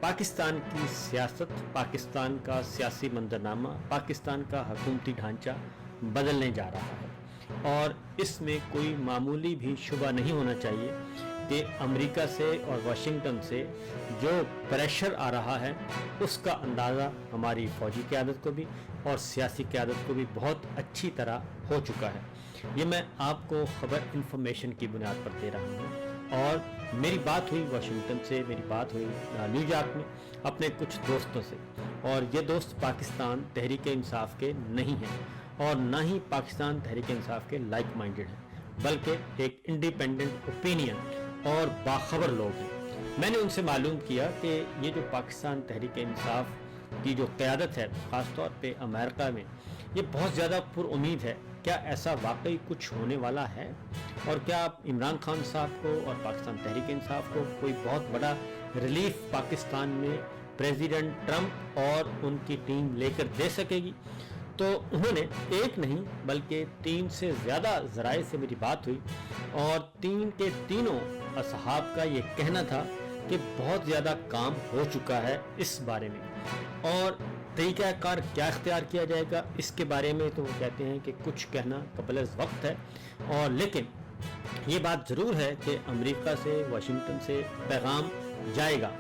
पाकिस्तान की सियासत, पाकिस्तान का सियासी मंजरनामा, पाकिस्तान का हुकूमती ढांचा बदलने जा रहा है और इसमें कोई मामूली भी शुबा नहीं होना चाहिए कि अमेरिका से और वाशिंगटन से जो प्रेशर आ रहा है उसका अंदाज़ा हमारी फ़ौजी क़यादत को भी और सियासी क़यादत को भी बहुत अच्छी तरह हो चुका है। ये मैं आपको ख़बर इंफॉर्मेशन की बुनियाद पर दे रहा हूँ। और मेरी बात हुई वाशिंगटन से, मेरी बात हुई न्यूयॉर्क में अपने कुछ दोस्तों से, और ये दोस्त पाकिस्तान तहरीक इंसाफ के नहीं हैं और ना ही पाकिस्तान तहरीक इंसाफ के लाइक माइंडेड हैं, बल्कि एक इंडिपेंडेंट ओपिनियन और बाखबर लोग हैं। मैंने उनसे मालूम किया कि ये जो पाकिस्तान तहरीक इंसाफ की जो क़यादत है, ख़ास तौर पे अमेरिका में, ये बहुत ज़्यादा पुरुम्मीद है। क्या ऐसा वाकई कुछ होने वाला है और क्या इमरान खान साहब को और पाकिस्तान तहरीक इंसाफ को कोई बहुत बड़ा रिलीफ पाकिस्तान में प्रेसिडेंट ट्रंप और उनकी टीम लेकर दे सकेगी? तो उन्होंने एक नहीं बल्कि 3 से ज़्यादा ज़राए से मेरी बात हुई और 3 के तीनों असहाब का ये कहना था कि बहुत ज़्यादा काम हो चुका है इस बारे में, और तरीक़ाकार क्या इख्तियार किया जाएगा इसके बारे में तो वो कहते हैं कि कुछ कहना कबल वक्त है। और लेकिन ये बात ज़रूर है कि अमेरिका से, वाशिंगटन से पैगाम जाएगा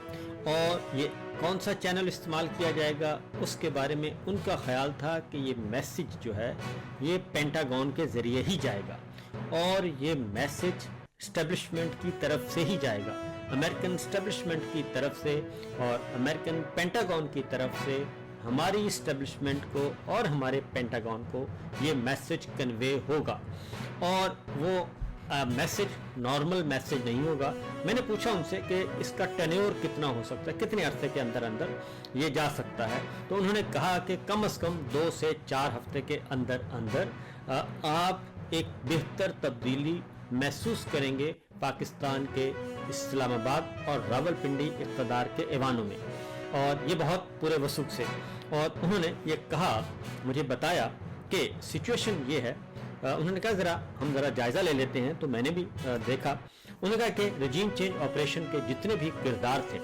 और ये कौन सा चैनल इस्तेमाल किया जाएगा उसके बारे में उनका ख्याल था कि ये मैसेज जो है ये पेंटागन के ज़रिए ही जाएगा और ये मैसेज इस्टेब्लिशमेंट की तरफ से ही जाएगा, अमेरिकन इस्टेब्लिशमेंट की तरफ से और अमेरिकन पेंटागन की तरफ से हमारी इस्टेब्लिशमेंट को और हमारे पेंटागन को ये मैसेज कन्वे होगा। और वो मैसेज नॉर्मल मैसेज नहीं होगा। मैंने पूछा उनसे कि इसका टेन्योर कितना हो सकता है, कितने अरसे के अंदर अंदर ये जा सकता है, तो उन्होंने कहा कि कम से कम 2 से 4 हफ्ते के अंदर अंदर आप एक बेहतर तब्दीली महसूस करेंगे पाकिस्तान के इस्लामाबाद और रावलपिंडी इक़्तिदार के ऐवानों में, और ये बहुत पूरे वसूख से। और उन्होंने ये कहा, मुझे बताया कि सिचुएशन ये है। उन्होंने कहा हम ज़रा जायज़ा ले लेते हैं। तो मैंने भी देखा। उन्होंने कहा कि रजीम चेंज ऑपरेशन के जितने भी किरदार थे,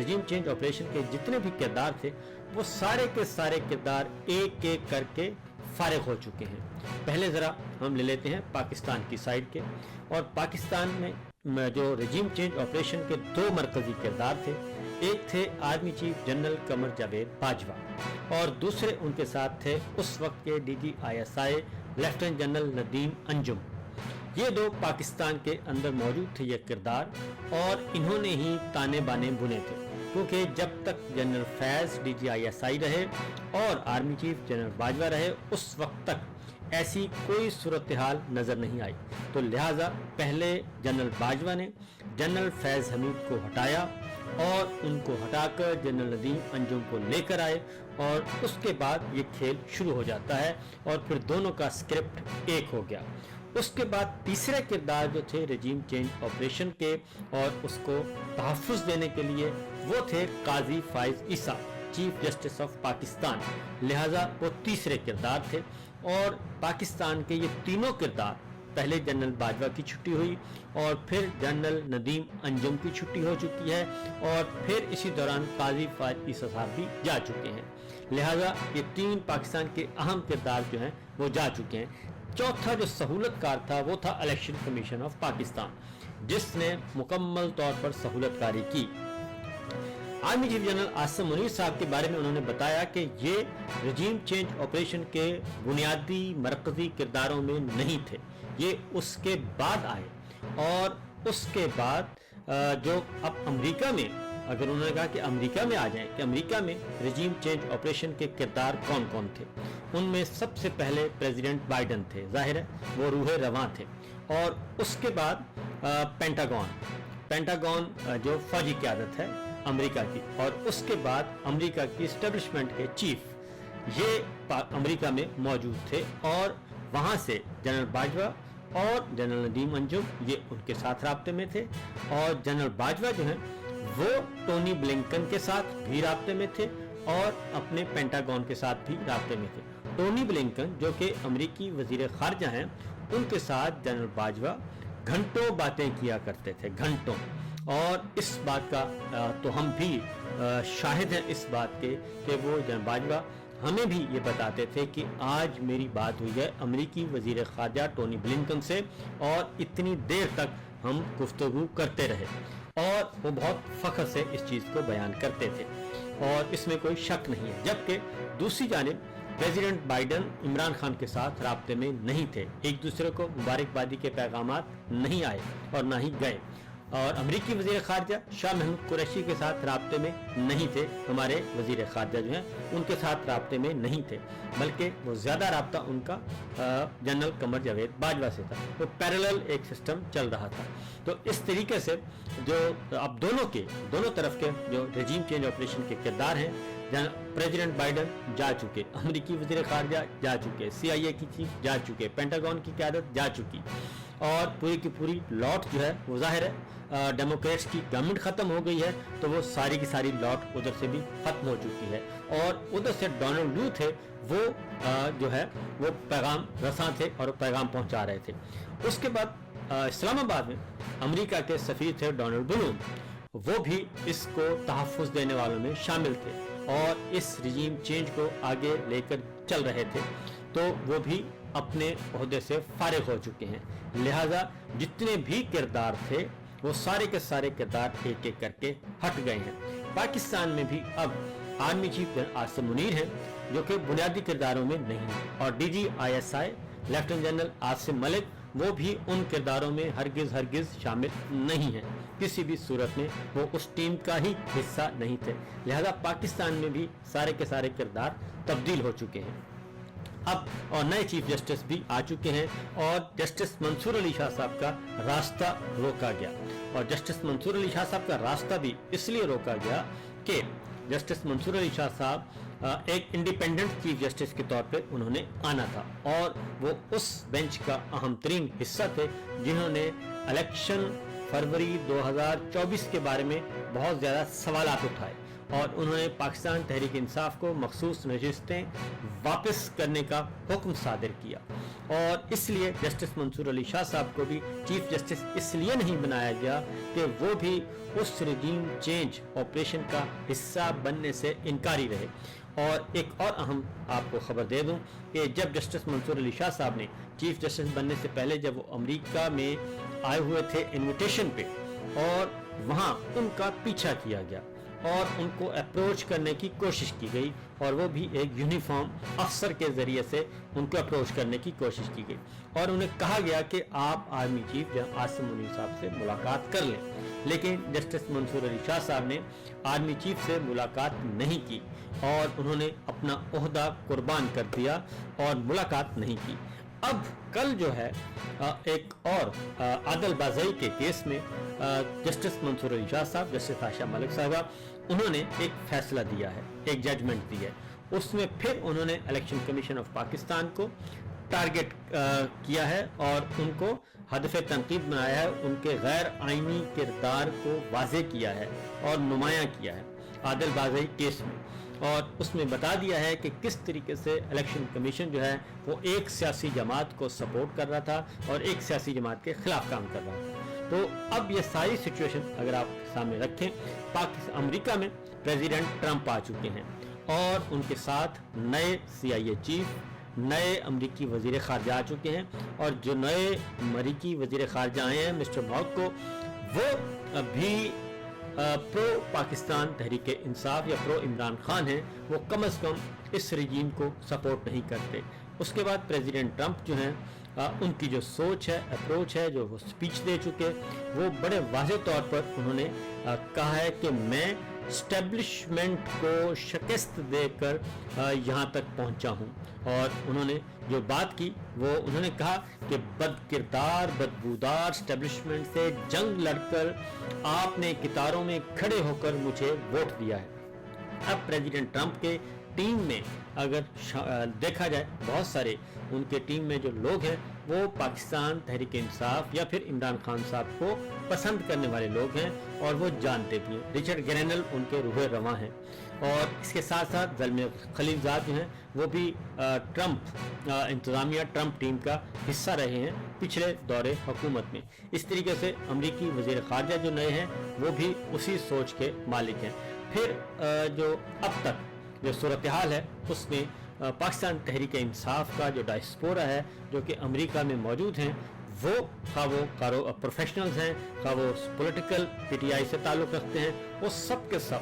रजीम चेंज ऑपरेशन के जितने भी किरदार थे, वो सारे के सारे किरदार एक एक करके फारिग हो चुके हैं। पहले ज़रा हम ले लेते हैं पाकिस्तान की साइड के, और पाकिस्तान में जो रजीम चेंज ऑपरेशन के 2 मरकज़ी किरदार थे, एक थे army chief general Qamar Javed Bajwa और दूसरे उनके साथ थे उस वक्त के DGISI lieutenant general Nadeem Anjum. ये 2 पाकिस्तान के अंदर मौजूद थे ये किरदार, और इन्होंने ही ताने बाने बुने थे, क्योंकि जब तक जनरल फैज़ DGISI रहे और आर्मी चीफ जनरल बाजवा रहे उस वक्त तक ऐसी कोई सूरत हाल नज़र नहीं आई। तो लिहाजा पहले जनरल बाजवा ने जनरल फैज़ हमीद को हटाया और उनको हटाकर जनरल नदीम अंजुम को लेकर आए, और उसके बाद ये खेल शुरू हो जाता है और फिर दोनों का स्क्रिप्ट एक हो गया। उसके बाद तीसरे किरदार जो थे रजीम चेंज ऑपरेशन के और उसको तहफ़्फ़ुज़ देने के लिए, वो थे काजी फाइज ईसा, चीफ जस्टिस ऑफ पाकिस्तान। लिहाजा वो तीसरे किरदार थे, और पाकिस्तान के ये तीनों किरदार, पहले जनरल बाजवा की छुट्टी हुई और फिर जनरल नदीम अंजुम की छुट्टी हो चुकी है, और फिर इसी दौरान काजी फाइज ईसा साहब भी जा चुके हैं। लिहाजा ये 3 पाकिस्तान के अहम किरदार जो हैं वो जा चुके हैं। चौथा जो सहूलतकार था वो था इलेक्शन कमीशन ऑफ पाकिस्तान, जिसने मुकम्मल तौर पर सहूलतकारी की। Army chief general Asim Munir साहब के बारे में उन्होंने बताया कि ये रजीम चेंज ऑपरेशन के बुनियादी मरकजी किरदारों में नहीं थे, ये उसके बाद आए। और उसके बाद जो अब अमेरिका में, अगर उन्होंने कहा कि अमेरिका में आ जाएं, कि अमेरिका में रजीम चेंज ऑपरेशन के किरदार कौन कौन थे, उनमें सबसे पहले प्रेसिडेंट बाइडन थे, जाहिर है वो रूहे रवां थे। और उसके बाद पेंटागन जो फौजी क़यादत है अमेरिका की, और उसके बाद अमेरिका की इस्टेब्लिशमेंट के चीफ ये अमेरिका में मौजूद थे, और वहाँ से जनरल बाजवा और जनरल नदीम अंजुम ये उनके साथ राब्ते में थे, और जनरल बाजवा जो हैं वो टोनी ब्लिंकन के साथ भी राब्ते में थे और अपने पेंटागन के साथ भी राब्ते में थे। टोनी ब्लिंकन जो कि अमेरिकी वजीर खारजा हैं, उनके साथ जनरल बाजवा घंटों बातें किया करते थे, घंटों। और इस बात का तो हम भी شاہد ہیں اس بات کے کہ وہ جناب باجوہ ہمیں بھی یہ بتاتے تھے کہ آج میری بات ہوئی ہے امریکی وزیر خارجہ ٹونی بلنکن سے اور اتنی دیر تک ہم گفتگو کرتے رہے، اور وہ بہت فخر سے اس چیز کو بیان کرتے تھے اور اس میں کوئی شک نہیں ہے۔ جبکہ دوسری جانب پریزیڈنٹ بائیڈن عمران خان کے ساتھ رابطے میں نہیں تھے، ایک دوسرے کو مبارکبادی کے پیغامات نہیں آئے اور نہ ہی گئے، اور امریکی وزیر خارجہ شاہ محمود قریشی کے ساتھ رابطے میں نہیں تھے، ہمارے وزیر خارجہ جو ہیں ان کے ساتھ رابطے میں نہیں تھے، بلکہ وہ زیادہ رابطہ ان کا جنرل قمر جاوید باجوہ سے تھا، وہ پیرالل ایک سسٹم چل رہا تھا۔ تو اس طریقے سے جو اب دونوں طرف کے جو رجیم چینج آپریشن کے کردار ہیں، پریزیڈنٹ بائیڈن جا چکے، امریکی وزیر خارجہ جا چکے، CIA کی چیف جا چکے، پینٹاگون کی قیادت جا چکی، اور پوری کی پوری لاٹ جو ہے وہ ظاہر ہے ڈیموکریٹس کی گورنمنٹ ختم ہو گئی ہے تو وہ ساری کی ساری لاٹ ادھر سے بھی ختم ہو چکی ہے، اور ادھر سے ڈونلڈ لو تھے وہ جو ہے وہ پیغام رساں تھے اور پیغام پہنچا رہے تھے۔ اس کے بعد اسلام آباد میں امریکہ کے سفیر تھے ڈونلڈ بلوم، وہ بھی اس کو تحفظ دینے والوں میں شامل تھے اور اس رجیم چینج کو آگے لے کر چل رہے تھے، تو وہ بھی اپنے عہدے سے فارغ ہو چکے ہیں، لہٰذا جتنے بھی کردار تھے وہ سارے کے سارے کردار ایک ایک کر کے ہٹ گئے ہیں۔ پاکستان میں بھی اب آرمی چیف عاصم منیر ہیں جو کہ بنیادی کرداروں میں نہیں ہیں، اور DGISI لیفٹیننٹ جنرل عاصم ملک وہ بھی ان کرداروں میں ہرگز شامل نہیں ہیں، کسی بھی صورت میں وہ اس ٹیم کا ہی حصہ نہیں تھے، لہذا پاکستان میں بھی سارے کے سارے کردار تبدیل ہو چکے ہیں اب، اور نئے چیف جسٹس بھی آ چکے ہیں، اور جسٹس منصور علی شاہ صاحب کا راستہ روکا گیا، اور جسٹس منصور علی شاہ صاحب کا راستہ بھی اس لیے روکا گیا کہ جسٹس منصور علی شاہ صاحب ایک انڈیپینڈنٹ چیف جسٹس کے طور پہ انہوں نے آنا تھا، اور وہ اس بینچ کا اہم ترین حصہ تھے جنہوں نے الیکشن فروری 2024 کے بارے میں بہت زیادہ سوالات اٹھائے، اور انہوں نے پاکستان تحریک انصاف کو مخصوص نشستیں واپس کرنے کا حکم صادر کیا، اور اس لیے جسٹس منصور علی شاہ صاحب کو بھی چیف جسٹس اس لیے نہیں بنایا گیا کہ وہ بھی اس رجیم چینج آپریشن کا حصہ بننے سے انکاری رہے۔ اور ایک اور اہم آپ کو خبر دے دوں کہ جب جسٹس منصور علی شاہ صاحب نے چیف جسٹس بننے سے پہلے جب وہ امریکہ میں آئے ہوئے تھے انویٹیشن پہ، اور وہاں ان کا پیچھا کیا گیا اور ان کو اپروچ کرنے کی کوشش کی گئی، اور وہ بھی ایک یونیفارم افسر کے ذریعے سے ان کو اپروچ کرنے کی کوشش کی گئی، اور انہیں کہا گیا کہ آپ army chief general Asim Munir صاحب سے ملاقات کر لیں، لیکن جسٹس منصور علی شاہ صاحب نے آرمی چیف سے ملاقات نہیں کی، اور انہوں نے اپنا عہدہ قربان کر دیا اور ملاقات نہیں کی۔ اب کل جو ہے ایک اور عادل بازئی کے کیس میں جسٹس منصور علی شاہ صاحب، جسٹس عائشہ ملک صاحبہ، انہوں نے ایک فیصلہ دیا ہے، ایک ججمنٹ دی ہے، اس میں پھر انہوں نے الیکشن کمیشن آف پاکستان کو ٹارگٹ کیا ہے اور ان کو ہدف تنقید بنایا ہے، ان کے غیر آئینی کردار کو واضح کیا ہے اور نمایاں کیا ہے عادل بازئی کیس میں، اور اس میں بتا دیا ہے کہ کس طریقے سے الیکشن کمیشن جو ہے وہ ایک سیاسی جماعت کو سپورٹ کر رہا تھا اور ایک سیاسی جماعت کے خلاف کام کر رہا تھا۔ تو اب یہ ساری سچویشن اگر آپ سامنے رکھیں، امریکہ میں پریزیڈنٹ ٹرمپ آ چکے ہیں اور ان کے ساتھ نئے CIA چیف، نئے امریکی وزیر خارجہ آ چکے ہیں، اور جو نئے امریکی وزیر خارجہ آئے ہیں مسٹر موک، وہ بھی پرو پاکستان تحریک انصاف یا پرو عمران خان ہیں، وہ کم از کم اس رجیم کو سپورٹ نہیں کرتے۔ اس کے بعد پریزیڈنٹ ٹرمپ جو ہیں، ان کی جو سوچ ہے، اپروچ ہے، جو وہ سپیچ دے چکے، وہ بڑے واضح طور پر انہوں نے کہا ہے کہ میں اسٹیبلشمنٹ کو شکست دے کر یہاں تک پہنچا ہوں، اور انہوں نے جو بات کی وہ انہوں نے کہا کہ بد کردار بدبودار اسٹیبلشمنٹ سے جنگ لڑ کر آپ نے کتاروں میں کھڑے ہو کر مجھے ووٹ دیا ہے۔ اب پریزیڈنٹ ٹرمپ کے ٹیم میں اگر دیکھا جائے، بہت سارے ان کے ٹیم میں جو لوگ ہیں وہ پاکستان تحریک انصاف یا پھر عمران خان صاحب کو پسند کرنے والے لوگ ہیں، اور وہ جانتے بھی ہیں۔ رچرڈ گرینل ان کے روح رواں ہیں، اور اس کے ساتھ ساتھ زلمے خلیلزاد جو ہیں وہ بھی ٹرمپ انتظامیہ ٹرمپ ٹیم کا حصہ رہے ہیں پچھلے دور حکومت میں۔ اس طریقے سے امریکی وزیر خارجہ جو نئے ہیں وہ بھی اسی سوچ کے مالک ہیں۔ फिर जो अब तक जो सूरत हाल है उसमें पाकिस्तान तहरीक इंसाफ का जो डायस्पोरा है जो कि अमेरिका में मौजूद हैं, वो प्रोफेशनल्स हैं, खा वो पॉलिटिकल पीटीआई से ताल्लुक़ रखते हैं, वो सब के सब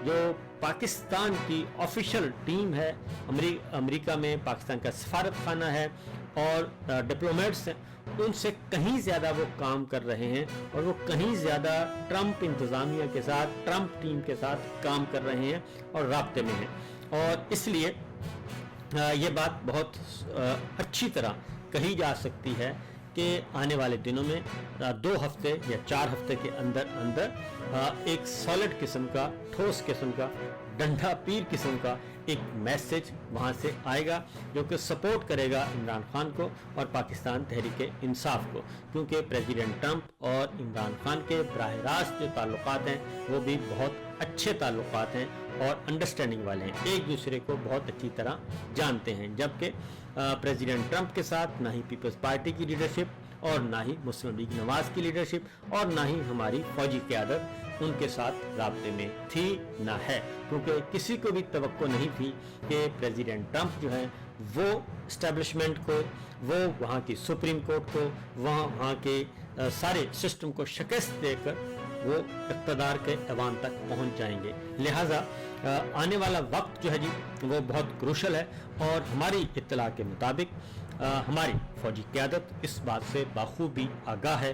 जो पाकिस्तान की ऑफिशियल टीम है, अमेरिका में पाकिस्तान का सफारत खाना है और डिप्लोमेट्स हैं, उनसे कहीं ज़्यादा वो काम कर रहे हैं और वो कहीं ज़्यादा ट्रंप इंतज़ामिया के साथ, ट्रंप टीम के साथ काम कर रहे हैं और राब्ते में हैं। और इसलिए ये बात बहुत अच्छी तरह कही जा सकती है कि आने वाले दिनों में 2 हफ्ते या 4 हफ्ते के अंदर अंदर एक सॉलिड किस्म का, ठोस किस्म का, डंडा पीर किस्म का एक मैसेज वहाँ से आएगा जो कि सपोर्ट करेगा इमरान खान को और पाकिस्तान तहरीक इंसाफ को, क्योंकि प्रेसिडेंट ट्रंप और इमरान खान के बराह रास्त जो ताल्लुकात हैं वो भी बहुत अच्छे ताल्लुकात हैं और अंडरस्टैंडिंग वाले हैं, एक दूसरे को बहुत अच्छी तरह जानते हैं। जबकि प्रेसिडेंट ट्रंप के साथ ना ही पीपल्स पार्टी की लीडरशिप और ना ही मुस्लिम लीग नवाज की लीडरशिप और ना ही हमारी फौजी क़यादत उनके साथ राब्ते में थी ना है, क्योंकि किसी को भी तवक्को नहीं थी कि प्रेसिडेंट ट्रंप जो है वो इस्टेब्लिशमेंट को, वो वहाँ की सुप्रीम कोर्ट को, वहाँ के सारे सिस्टम को शिकस्त देकर वो इक़्तिदार के ऐवान तक पहुँच जाएंगे। लिहाजा आने वाला वक्त जो है जी वो बहुत क्रूशल है और हमारी इत्तला के मुताबिक हमारी फौजी क़यादत इस बात से बाखूबी आगाह है।